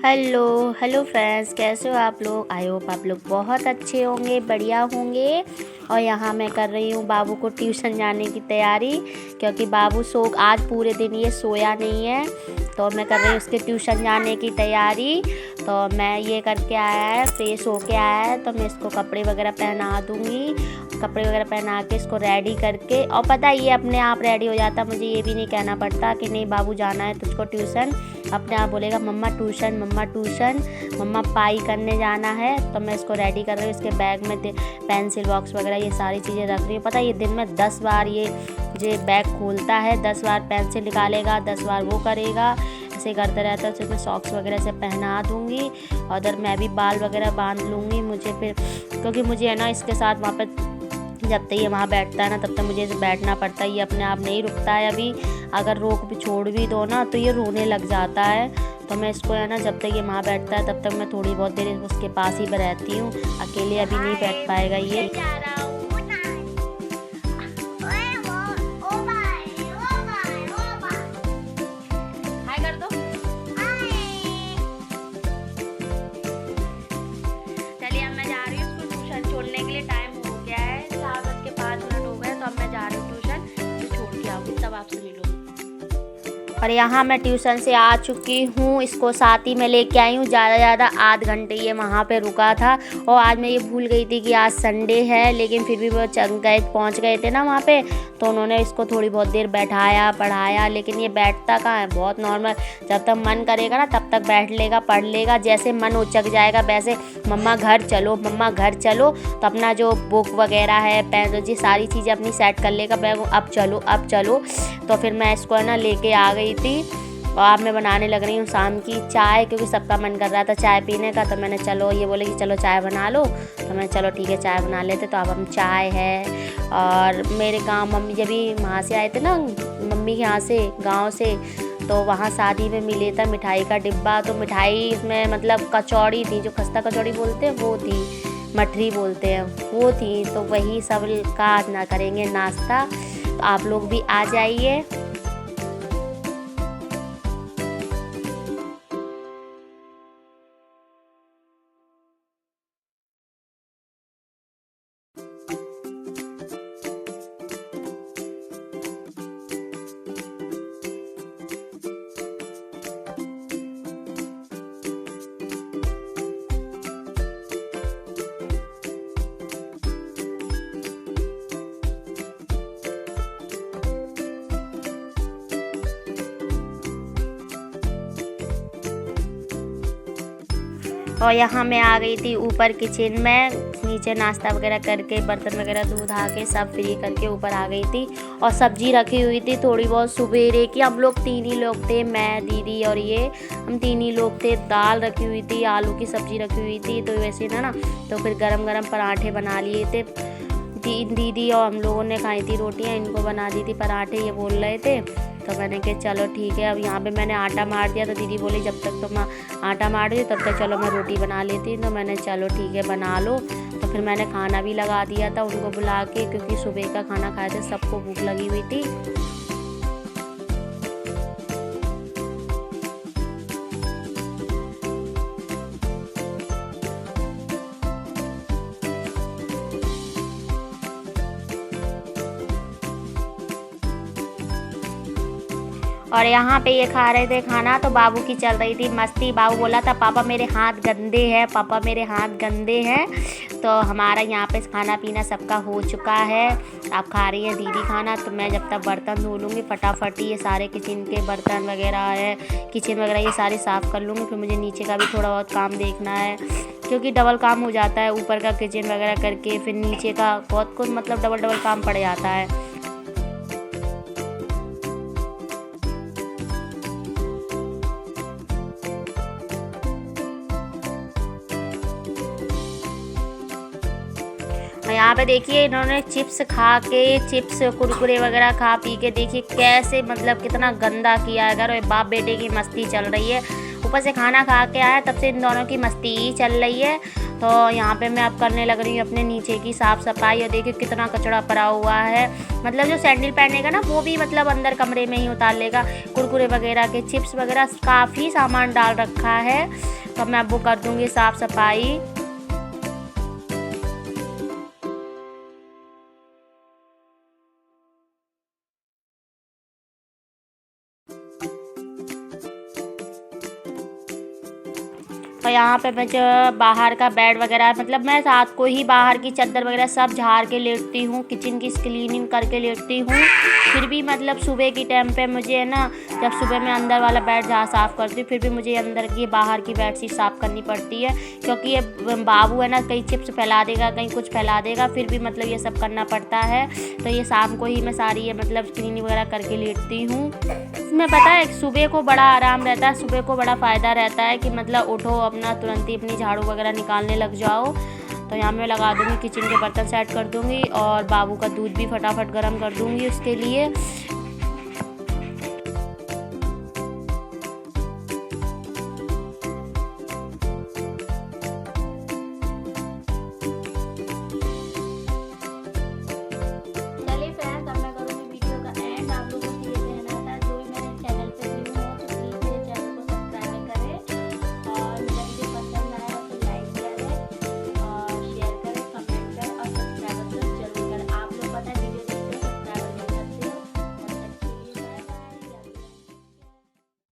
Hello hello friends, कैसे हो आप लोग। आई होप आप लोग बहुत अच्छे होंगे, बढ़िया होंगे। और यहाँ मैं कर रही हूँ बाबू को ट्यूशन जाने की तैयारी, क्योंकि बाबू आज पूरे दिन ये सोया नहीं है, तो मैं कर रही हूँ उसके ट्यूशन जाने की तैयारी। तो मैं ये करके आया है, फ्रेश होके आया है, तो मैं इसको कपड़े वगैरह पहना दूँगी। कपड़े वगैरह पहना के इसको रेडी करके, और पता है ये अपने आप रेडी हो जाता, मुझे ये भी नहीं कहना पड़ता कि नहीं बाबू जाना है तुझको ट्यूशन। अपने आप बोलेगा मम्मा ट्यूशन, मम्मा ट्यूशन, मम्मा पाई करने जाना है। तो मैं इसको रेडी कर रही हूँ। इसके बैग में पेंसिल बॉक्स वगैरह ये सारी चीज़ें रख रही हूँ। पता है ये दिन में 10 बार ये बैग खोलता है, 10 बार पेंसिल निकालेगा, 10 बार वो करेगा, ऐसे करते रहता है। उसमें सॉक्स वगैरह से पहना दूँगी, और उधर मैं भी बाल वगैरह बांध लूँगी। मुझे फिर क्योंकि मुझे है ना इसके साथ वहाँ पर जब तक ये वहाँ बैठता है ना तब तक मुझे बैठना पड़ता है। ये अपने आप नहीं रुकता है। अभी अगर रोक भी छोड़ भी दो ना तो ये रोने लग जाता है। तो मैं इसको है ना जब तक ये वहाँ बैठता है तब तक मैं थोड़ी बहुत देर उसके पास ही रहती हूँ। अकेले अभी नहीं बैठ पाएगा ये। चलिए अब मैं जा रही हूँ उसको ट्यूशन छोड़ने के लिए। टाइम हो गया है, 4:05 हो गए। तो अब मैं जा रही हूँ ट्यूशन, तो छोड़ के आऊँगी, तब आपसे मिलूँगी। और यहाँ मैं ट्यूशन से आ चुकी हूँ, इसको साथ ही में लेके आई हूँ। ज़्यादा आध घंटे ये वहाँ पे रुका था। और आज मैं ये भूल गई थी कि आज संडे है, लेकिन फिर भी वो पहुँच गए थे ना वहाँ पे, तो उन्होंने इसको थोड़ी बहुत देर बैठाया पढ़ाया। लेकिन ये बैठता कहाँ है, बहुत नॉर्मल। जब तक मन करेगा ना तब तक बैठ लेगा, पढ़ लेगा। जैसे मन उचक जाएगा वैसे मम्मा घर चलो, मम्मा घर चलो, तो अपना जो बुक वगैरह है, पेन, जी सारी चीज़ें अपनी सेट कर लेगा बैग, अब चलो अब चलो। तो फिर मैं इसको है ना लेके आ गई थी। और अब मैं बनाने लग रही हूँ शाम की चाय, क्योंकि सबका मन कर रहा था चाय पीने का। तो मैंने चलो, ये बोले कि चलो चाय बना लो, तो मैं चलो ठीक है चाय बना लेते। तो अब हम चाय है। और मेरे गाँव मम्मी जब भी वहाँ से आए थे ना, मम्मी के यहाँ से गाँव से, तो वहाँ शादी में मिले था मिठाई का डिब्बा। तो मिठाई इसमें मतलब कचौड़ी थी, जो खस्ता कचौड़ी बोलते हैं वो थी, मठरी बोलते हैं वो थी। तो वही सब का आज ना करेंगे नाश्ता। तो आप लोग भी आ जाइए। और यहाँ मैं आ गई थी ऊपर किचन में, नीचे नाश्ता वगैरह करके बर्तन वगैरह धो धा के सब फ्री करके ऊपर आ गई थी। और सब्जी रखी हुई थी थोड़ी बहुत सुबेरे की। हम लोग 3 ही लोग थे, मैं, दीदी और ये, हम 3 ही लोग थे। दाल रखी हुई थी, आलू की सब्जी रखी हुई थी। तो वैसे ना तो फिर गरम गरम पराठे बना लिए थे। दीदी और हम लोगों ने खाई थी रोटियाँ, इनको बना दी थी पराठे, ये बोल रहे थे। तो मैंने कहा चलो ठीक है। अब यहाँ पे मैंने आटा मार दिया, तो दीदी बोली जब तक तुम आटा मार दी तब तक चलो मैं रोटी बना लेती। तो मैंने चलो ठीक है बना लो। तो फिर मैंने खाना भी लगा दिया था उनको बुला के, क्योंकि सुबह का खाना खाए थे, सबको भूख लगी हुई थी। और यहाँ पे ये खा रहे थे खाना, तो बाबू की चल रही थी मस्ती। बाबू बोला था पापा मेरे हाथ गंदे हैं, पापा मेरे हाथ गंदे हैं। तो हमारा यहाँ पे खाना पीना सबका हो चुका है। अब खा रही है दीदी खाना, तो मैं जब तक बर्तन धो लूँगी फटाफट, ये सारे किचन के बर्तन वगैरह है, किचन वगैरह ये सारे साफ़ कर लूँगी। फिर मुझे नीचे का भी थोड़ा बहुत काम देखना है, क्योंकि डबल काम हो जाता है। ऊपर का किचन वगैरह करके फिर नीचे का बहुत कुछ मतलब डबल काम पड़ जाता है। यहाँ पे देखिए इन्होंने चिप्स खा के, चिप्स कुरकुरे वगैरह खा पी के देखिए कैसे मतलब कितना गंदा किया है घर। और बाप बेटे की मस्ती चल रही है। ऊपर से खाना खा के आया, तब से इन दोनों की मस्ती ही चल रही है। तो यहाँ पे मैं अब करने लग रही हूँ अपने नीचे की साफ़ सफाई। और देखिए कितना कचरा पड़ा हुआ है, मतलब जो सैंडल पहनेगा ना वो भी मतलब अंदर कमरे में ही उतार लेगा। कुरकुरे वगैरह के चिप्स वगैरह काफ़ी सामान डाल रखा है, तो मैं अब वो कर दूँगी साफ़ सफाई। और यहाँ पे मैं जो बाहर का बेड वगैरह, मतलब मैं रात को ही बाहर की चादर वगैरह सब झाड़ के लेटती हूँ, किचन की क्लीनिंग करके लेटती हूँ। फिर भी मतलब सुबह की टाइम पे मुझे है ना, जब सुबह मैं अंदर वाला बेड जहाँ साफ़ करती हूँ, फिर भी मुझे अंदर की बाहर की बेडशीट साफ़ करनी पड़ती है, क्योंकि ये बाबू है ना कहीं चिप्स फैला देगा, कहीं कुछ फैला देगा, फिर भी मतलब ये सब करना पड़ता है। तो ये शाम को ही मैं सारी ये मतलब क्लीनिंग वगैरह करके लेटती हूँ। इसमें पता है सुबह को बड़ा आराम रहता है, सुबह को बड़ा फ़ायदा रहता है कि मतलब उठो अपना तुरंत ही अपनी झाड़ू वगैरह निकालने लग जाओ। तो यहाँ मैं लगा दूँगी, किचन के बर्तन सेट कर दूँगी और बाबू का दूध भी फटाफट गर्म कर दूँगी उसके लिए।